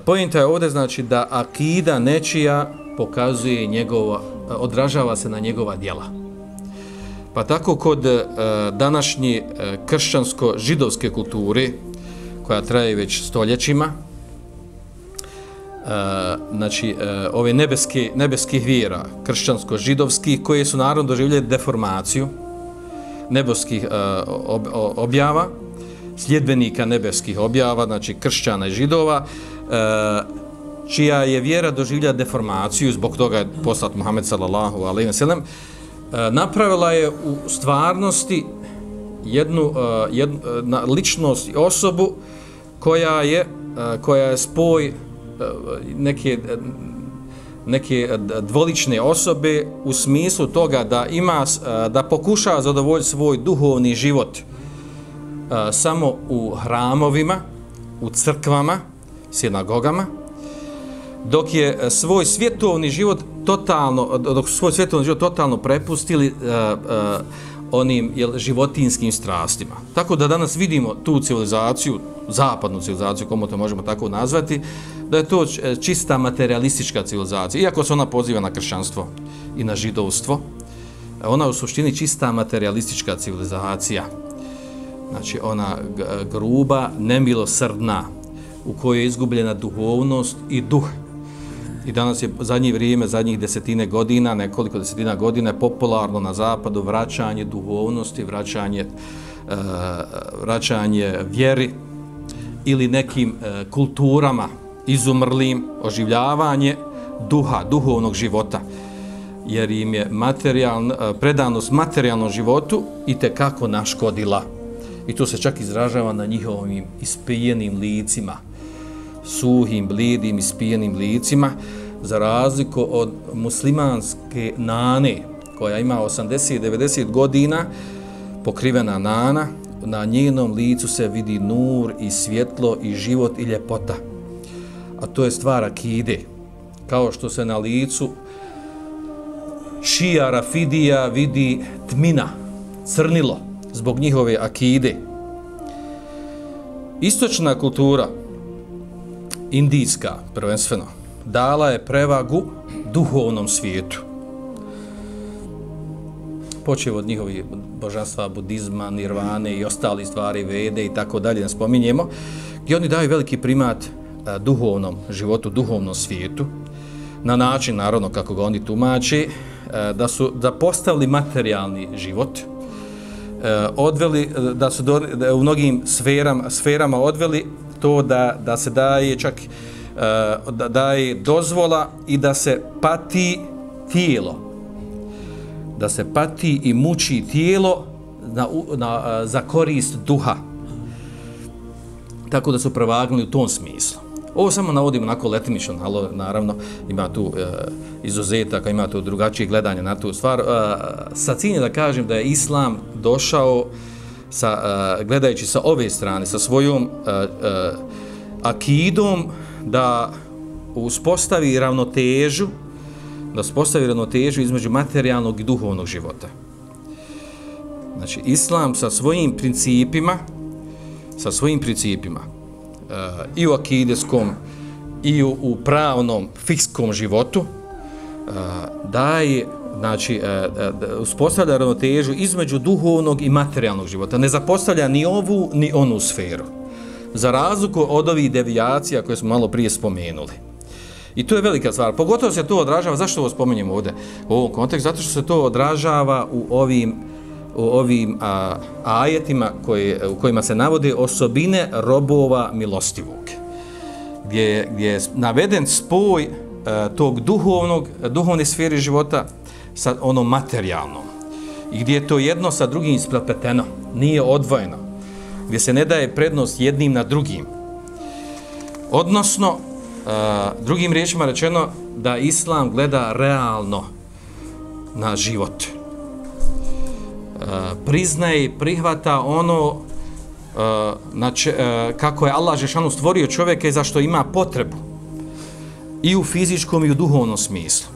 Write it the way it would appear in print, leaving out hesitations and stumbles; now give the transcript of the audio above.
Poenta je ovdje znači da akida nečija pokazuje odražava se na njegova djela. Pa tako kod današnje kršćansko-židovske kulture, koja traje već stoljećima, znači ove nebeskih vjera, kršćansko-židovskih, koje su naravno doživjeli deformaciju nebeskih objava, sljedbenika nebeskih objava, znači kršćana i židova, čija je vjera doživjela deformaciju, zbog toga je poslat Muhammed sallallahu alejhi ve sellem, napravila je u stvarnosti jednu ličnost i osobu koja je spoj neke dvolične osobe u smislu toga da pokušava zadovoljiti svoj duhovni život samo u hramovima, u crkvama, sinagogama, dok je svoj svjetovni život totalno prepustili onim životinjskim strastima. Tako da danas vidimo tu civilizaciju, zapadnu civilizaciju, komu to možemo tako nazvati, da je to čista materialistička civilizacija. Iako se ona poziva na kršćanstvo i na židovstvo, ona je u suštini čista materialistička civilizacija. Znači ona gruba, nemilosrdna, u kojoj je izgubljena duhovnost i duh. I danas je zadnjih nekoliko desetina godina je popularno na zapadu vraćanje duhovnosti, vraćanje vjeri ili nekim kulturama izumrlim, oživljavanje duhovnog života. Jer im je predanost materijalnom životu itekako naškodila. I to se čak izražava na njihovim ispijenim licima, suhim, blidim, ispijenim licima, za razliku od muslimanske nane, koja ima 80-90 godina, pokrivena nana, na njenom licu se vidi nur i svjetlo i život i ljepota. A to je stvar akide. Kao što se na licu šija rafidija vidi tmina, crnilo, zbog njihove akide. Istočna kultura, indijska prvenstveno, dala je prevagu duhovnom svijetu. Počev od njihovih božanstva, budizma, nirvane i ostali stvari, vede i tako dalje, ne spominjemo, gdje oni daju veliki primat duhovnom životu, duhovnom svijetu, na način, naravno, kako ga oni tumače, da postavili materijalni život, u mnogim sferama odveli to da se daje čak da daje dozvola i da se pati tijelo, da se pati i muči tijelo za korist duha. Tako da su prevagnuli u tom smislu. Ovo samo navodimo onako letimično, naravno ima tu izuzetaka, ima tu drugačije gledanje na tu stvar. Sa ciljem da kažem da je Islam došao, gledajući sa ove strane, sa svojom akidom, da uspostavi ravnotežu između materijalnog i duhovnog života. Znači, Islam sa svojim principima, i u akideskom i u pravnom fikskom životu daje, znači, uspostavlja ravnotežu između duhovnog i materijalnog života. Ne zapostavlja ni ovu ni onu sferu, za razliku od ovih devijacija koje smo malo prije spomenuli. I to je velika stvar. Pogotovo se to odražava, zašto ovo spominjem ovdje u ovom kontekstu? Zato što se to odražava u ovim ajetima u kojima se navode osobine robova milostivog, gdje je naveden spoj tog duhovne sfere života sa onom materijalnom, i gdje je to jedno sa drugim isprepleteno, nije odvojeno, gdje se ne daje prednost jednim na drugim. Odnosno, drugim riječima rečeno, da Islam gleda realno na život. Priznaje i prihvata ono kako je Allah dželešanu stvorio čovjeka i za što ima potrebu, i u fizičkom i u duhovnom smislu.